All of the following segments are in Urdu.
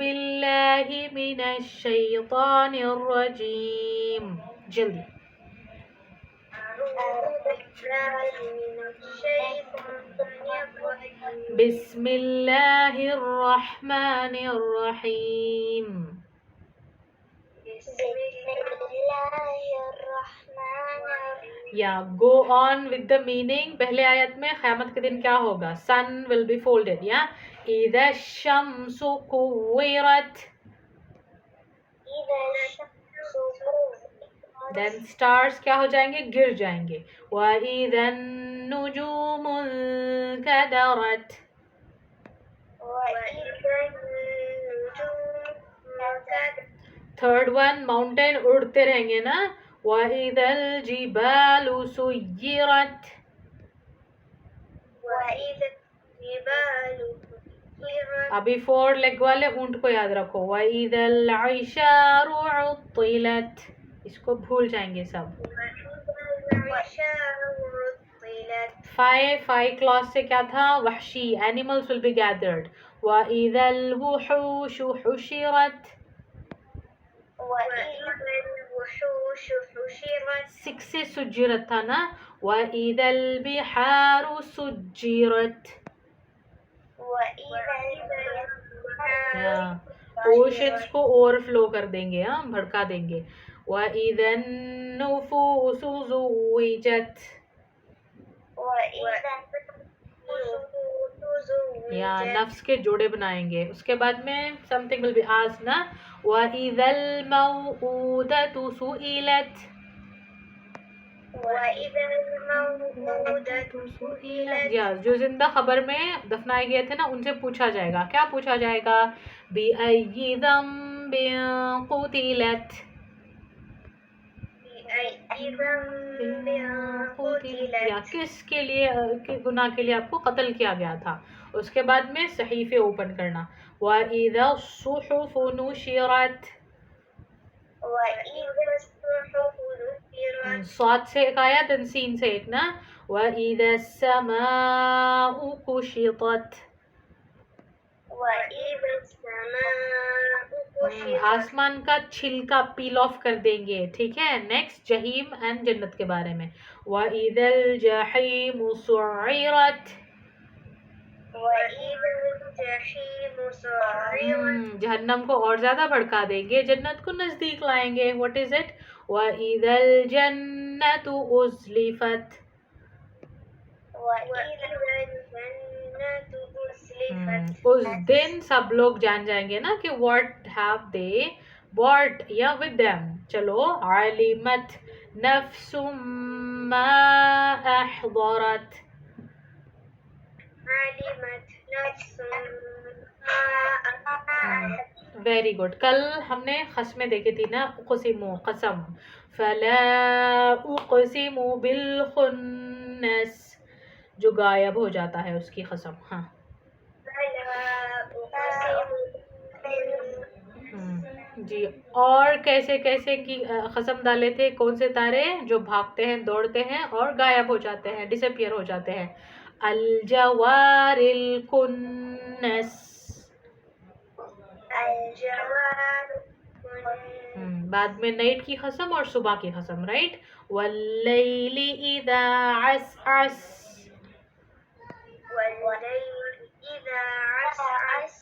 باللہ من الشیطان الرجیم. جلدی. بسم اللہ الرحمن الرحیم. یا گو آن ود دا میننگ. پہلے آیت میں قیامت کے دن کیا ہوگا؟ سن ول بی فولڈیڈ. یا اذا الشمس کورت. دین اسٹارز کیا ہو جائیں گے؟ گر جائیں گے. وَإِذَا النُّجُومُ انكدرت. تھرڈ ون ماؤنٹین اڑتے رہیں گے نا. وَإِذَا الْجِبَالُ سُيِّرَتْ. ابھی 4 لیگ والے اونٹ کو یاد رکھو. وَإِذَا الْعِشَارُ عُطِّلَتْ. اس کو بھول جائیں گے سب. 5 کلاس سے کیا تھا؟ وحشی. Animals will be gathered. وَإِذَا الْوُحُوشُ حُشِرَتْ. 6 سے سجرت تھا نا. وَإِذَا الْبِحَارُ سُجِّرَتْ. اوشنس کو اوور فلو کر دیں گے، ہاں بھڑکا دیں گے. وَإِذَا النُّفُوسُ زُوِّجَتْ. یا نفس کے جوڑے بنائیں گے. اس کے بعد میں something will be asked نا. وَإِذَا الْمَوْءُودَةُ سُئِلَتْ. یا جو زندہ خبر میں دفنائے گئے تھے نا ان سے پوچھا جائے گا. کیا پوچھا جائے گا؟ بِأَيِّ ذَنبٍ قُتِلَتْ. یا کس کے لیے گناہ کے لیے آپ کو قتل کیا گیا تھا. اس کے بعد میں صحیفے اوپن کرنا. وَإِذَا الصُّحُفُ نُشِرَتْ. صاد سے ایک آیا دن سین سے ایک نا. وَإِذَا السَّمَاءُ كُشِطَتْ. آسمان کا چھلکا پیل آف کر دیں گے. ٹھیک ہے. نیکسٹ جہیم اینڈ جنت کے بارے میں. وَإِذَا الْجَحِيمُ سُعِّرَتْ. جہنم کو اور زیادہ بھڑکا دیں گے، جنت کو نزدیک لائیں گے. What is it? وَإِذَا الْجَنَّةُ أُزْلِفَتْ. اس دن سب لوگ جان جائیں گے نا کہ what have they bought یا with them. چلو. عَلِمَتْ نَفْسٌ مَا أَحْضَرَتْ. Very good. کل ہم نے قسمیں دیکھی تھی نا. اقسم قسم. فلا اقسم بالخنس جو غائب ہو جاتا ہے اس کی قسم. ہاں جی. اور کیسے کیسے کی قسم ڈالے تھے؟ کون سے تارے؟ جو بھاگتے ہیں، دوڑتے ہیں اور غائب ہو جاتے ہیں، ڈس اپیئر ہو جاتے ہیں. الجوار الکنس. بعد میں نائٹ کی قسم اور صبح کی قسم. رائٹ. واللیل اذا عسعس.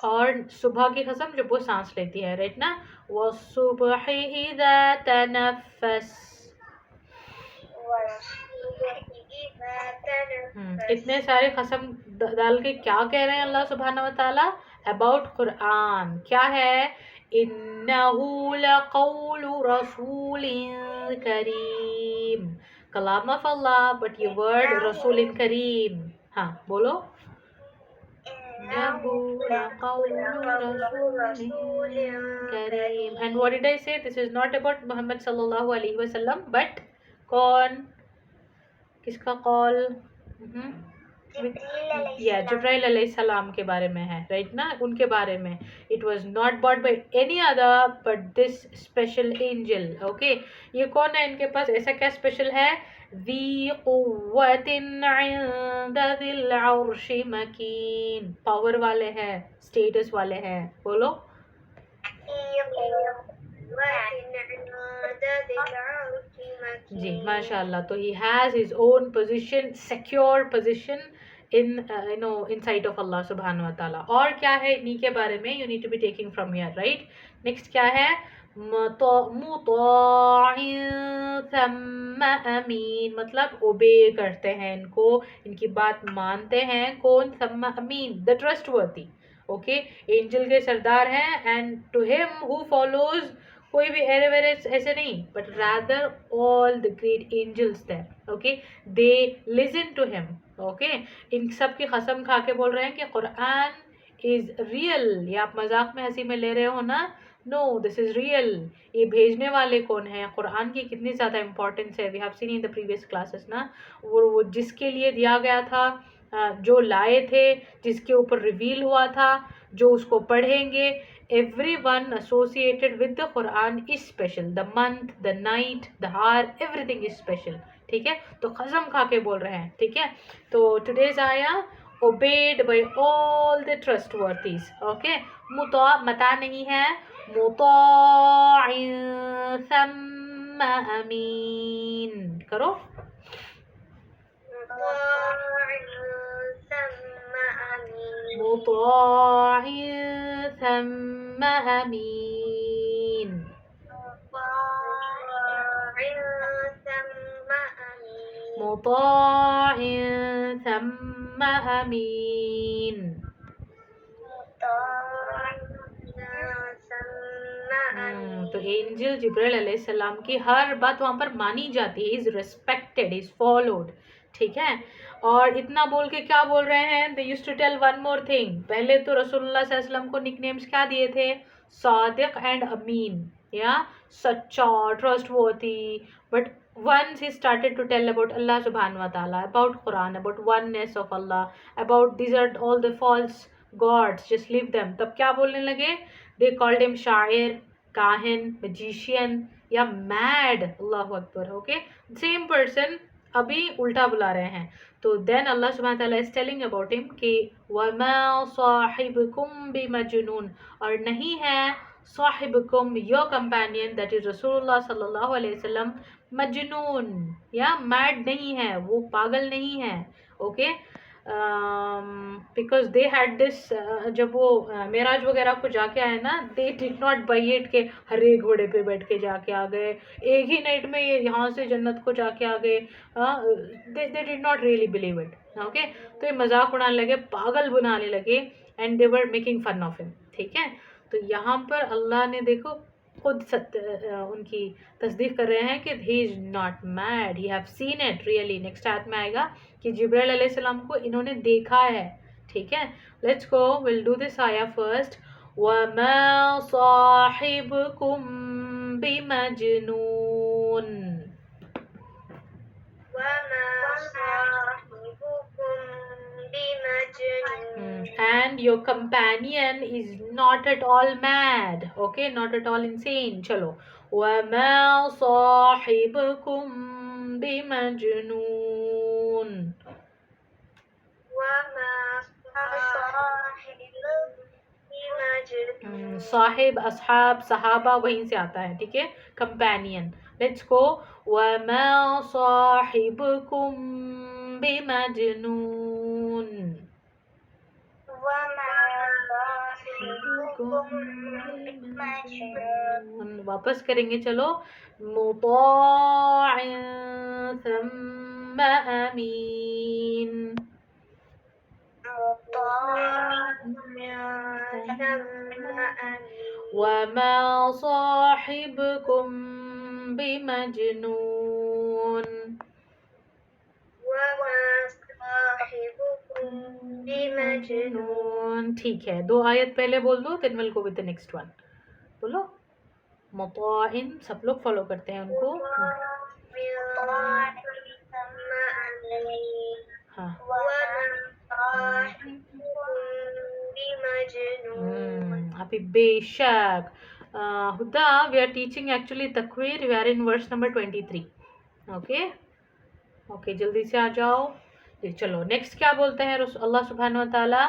اور صبح کی قسم جب وہ سانس لیتی ہے. رائٹ نا. والصبح اذا تنفس. اتنے سارے قسم ڈال کے کیا کہہ رہے ہیں اللہ سبحانہ و تعالیٰ اباؤٹ قرآن؟ کیا ہے؟ انہ لقول رسول کریم. کلام آف اللہ بٹ یہ ورڈ رسول کریم. ہاں بولو. کریم. اینڈ واٹ ڈیڈ آئی سے؟ دس از ناٹ اباؤٹ محمد صلی اللہ علیہ وسلم بٹ کون؟ کس کا قول؟ یا جبرائیل علیہ السلام کے بارے میں ہے. رائٹ نا. ان کے بارے میں. It was not brought by any other but this special angel. Okay. یہ کون ہے ان کے پاس؟ ایسا کیا اسپیشل ہے؟ ذی قوت عند ذی العرش مکین. پاور والے ہیں، اسٹیٹس والے ہیں. بولو. جی ماشاء اللہ. تو he has his own position, secure position in inside of Allah subhanahu wa ta'ala. اور کیا ہے انہی کے بارے میں you need to be taking from here, right? next کیا ہے مطاع ثم امین, مطلب obey کرتے ہیں ان کو, ان کی بات مانتے ہیں. کون؟ ثم امین, the trustworthy. اوکے, اینجل کے سردار ہیں, and to him who follows, کوئی بھی ایرے ویرے ایسے نہیں, but rather all the great angels there. okay, they listen to him. okay, ان سب کی قسم کھا کے بول رہے ہیں کہ قرآن is real. یہ آپ مذاق میں ہنسی میں لے رہے ہو نا, no, this is real. یہ بھیجنے والے کون ہیں, قرآن کی کتنی زیادہ امپورٹنس ہے. we have seen in the previous classes نا, وہ جس کے لیے دیا گیا تھا, جو لائے تھے, جس کے اوپر ریویل ہوا تھا, جو اس کو پڑھیں گے, everyone associated with the Quran is special. the month, the night, the hour, everything is special. ٹھیک ہے, تو قسم کھا کے بول رہے ہیں. ٹھیک ہے, تو today's ayah obeyed by all the trustworthies. okay, مطاع متا نہیں ہے, مطاع ثم امین کرو. مطاع ثم امین. مطاع ثم امین. تو اینجل جبرائیل علیہ السلام کی ہر بات وہاں پر مانی جاتی ہے. از ریسپیکٹڈ, از فالوڈ. ٹھیک ہے, اور اتنا بول کے کیا بول رہے ہیں, they used to tell one more thing. پہلے تو رسول اللہ صلی اللہ علیہ وسلم کو نک نیمز کیا دیے تھے, صادق اینڈ امین, یا سچا, trust worthy. but once he started to tell about Allah subhanahu wa ta'ala, about Quran, about oneness of Allah, about these are all the false gods, just leave them, تب کیا بولنے لگے, they called him شاعر, کاہن, magician یا mad. اللہ اکبر. اوکے, same person ابھی الٹا بلا رہے ہیں. تو دین اللہ سبحانہ تعالیٰ is telling about him کہ وَمَا صَاحِبُكُمْ بِمَجْنُونَ, اور نہیں ہے صاحبکم, your companion, that is رسول اللہ صلی اللہ علیہ وسلم, مجنون یا میڈ نہیں ہے, وہ پاگل نہیں ہے. Okay, because they had this, جب وہ معراج وغیرہ کو جا کے آئے نا, دے ڈڈ ناٹ بائی اٹ کہ ہر ایک گھوڑے پہ بیٹھ کے جا کے آ گئے, ایک ہی نائٹ میں یہاں سے جنت کو جا کے آ گئے. They did not really believe it. Okay, تو یہ مذاق اڑانے لگے, پاگل بنانے لگے, and they were making fun of him. ٹھیک ہے, تو یہاں پر اللہ نے دیکھو خود ان کی تصدیق کر رہے ہیں کہ he is not mad, he have seen it really. Next آیت میں آئے گا کہ جبرائیل علیہ السلام کو انہوں نے دیکھا ہے. ٹھیک ہے, let's go, we'll do this آیا فرسٹ. وَمَا صَاحِبُكُمْ بِمَجْنُونَ. And your companion is not at all mad. Okay, not at all insane. چلو, وَمَا صَاحِبُكُمْ بِمَجْنُونَ. صاحب, اصحاب, صحابہ وہیں سے آتا ہے. ٹھیک ہے, کمپینین. لیٹس گو, وَمَا صَاحِبُكُمْ بِمَجْنُونَ. واپس کریں گے. چلو, مطاع ثم امین. وما صاحبكم بمجنون. ٹھیک ہے, 2 آیت پہلے بول دو, then we'll go with the next one. بولو, مطاعن, سب لوگ فالو کرتے ہیں ان کو. ہاں, ابھی بے شک. ہدا, we are teaching actually تکویر, we are in verse number 23. Okay okay, جلدی سے آ جاؤ. چلو, نیکسٹ کیا بولتے ہیں اللہ سبحانہ و تعالیٰ,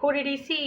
Who did he see?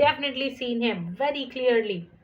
definitely seen him very clearly.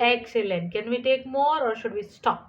Excellent. Can we take more or should we stop?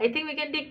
I think we can take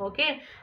okay.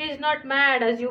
He is not mad as you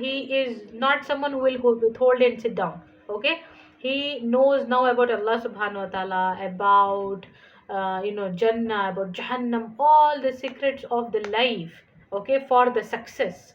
he is not someone who will withhold and sit down, okay. He knows now about Allah subhanahu wa ta'ala, about Jannah, about Jahannam, all the secrets of the life, okay, for the success.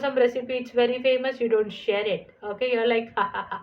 some recipe, it's very famous, you don't share it, okay, you're like ha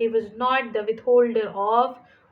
He was not the withholder of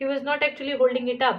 he was not actually holding it up.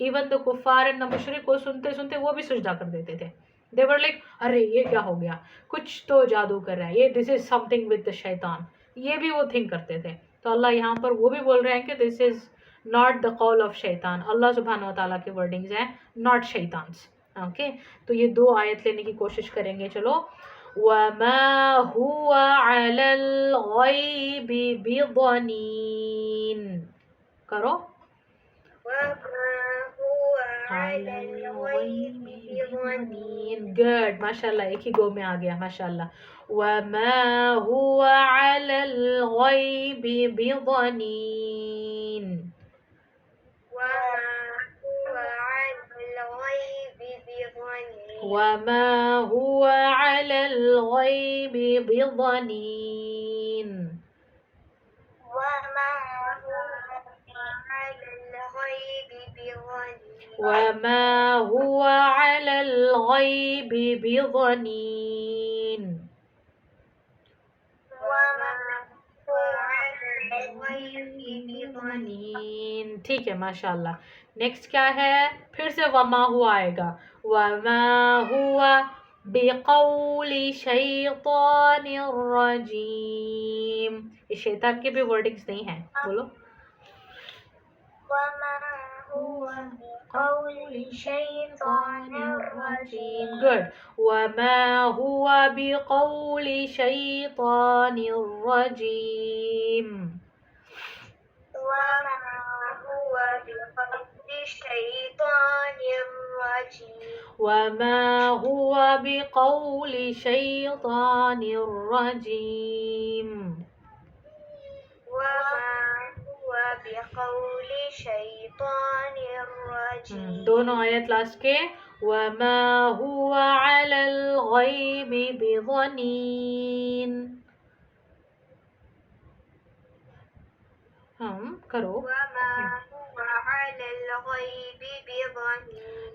Even the kuffar and the mushrik کو سنتے سنتے وہ بھی سجدہ کر دیتے تھے. They were like ارے یہ کیا ہو گیا, کچھ تو جادو کر رہا ہے یہ, this is something with the شیطان, یہ بھی وہ تھنک کرتے تھے. تو اللہ یہاں پر وہ بھی بول رہے ہیں کہ this is not the call of شیطان, اللہ سبحانہ و تعالیٰ کے ورڈنگز ہیں, not شیطانس. اوکے, تو یہ دو آیت لینے کی کوشش کریں گے. چلو. وَمَا هُوَ عَلَى الْغَيْبِ بِضَنِينٍ کرو. عَلَى الْغَيْبِ بِضَنِينٍ. گڈ, ماشاء اللہ, ایک ہی گو میں آ گیا, ماشاء اللہ. وَمَا هُوَ عَلَى الْغَيْبِ بِضَنِينٍ. وَمَا هُوَ عَلَى الْغَيْبِ بِضَنِينٍ. وَمَا هُوَ عَلَى الْغَيْبِ بِضَنِينٍ. ٹھیک ہے, ماشاء اللہ. نیکسٹ کیا ہے, پھر سے وما ہوا آئے گا. وما ہوا بقول شیطان الرجیم. یہ شیطان کے بھی ورڈنگز نہیں ہیں, بولو. بقول شیطان الرجیم. گڈ. وما ہوا بقول شیطان الرجیم. وما هو بقول شيطان الرجيم. دونوں آیت لاسٹ کے. وما هو على الغيب بضنين. کرو.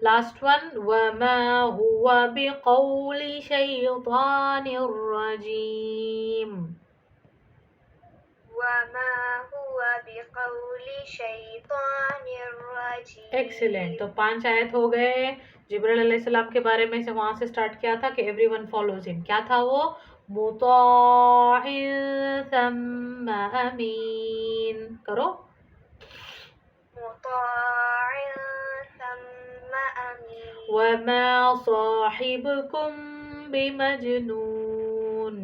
Last one. وما هو بقول شيطان الرجيم. ایکسیلنٹ. تو 5 آیت ہو گئے. جبرائیل علیہ السلام کے بارے میں سے وہاں سے سٹارٹ کیا تھا کہ ایوری ون فالوز ہم. کیا تھا وہ؟ مطاع ثم امین. کرو. وما صاحبكم بمجنون.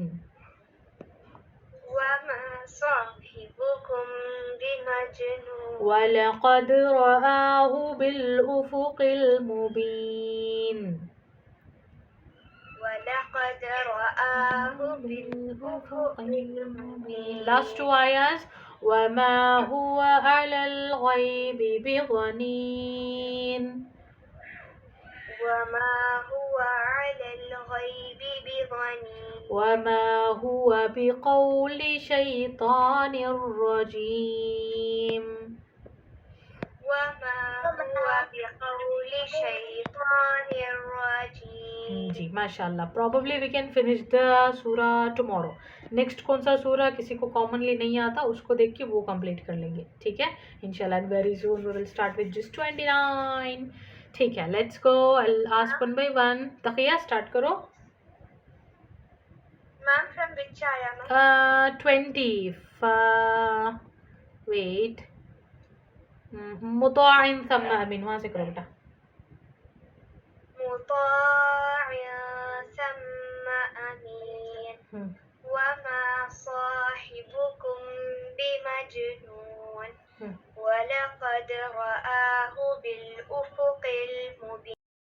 وَلَقَدْ رَآهُ بِالْأُفُقِ الْمُبِينِ. Last 2 ayahs. وَمَا هُوَ عَلَى الْغَيْبِ بِضَنِينٍ. وَمَا هُوَ بِقَوْلِ شَيْطَانٍ رَجِيمٍ. جی ماشاء اللہ. Probably we can finish the سورہ ٹمورو. نیکسٹ کون سا سورہ کسی کو کامنلی نہیں آتا اس کو دیکھ کے وہ کمپلیٹ کر لیں گے, ٹھیک ہے انشاءاللہ. And very soon we will start with just 29. ٹھیک ہے, let's go. I'll ask one by one. تقیہ اسٹارٹ کرو. Ma'am, from which ayah? 20. Wait. مطاع ثم امین. وہاں سے کرو بیٹا. مطاع ثم امین. وما صاحبكم بمجنون. ولقد رآه بالأفق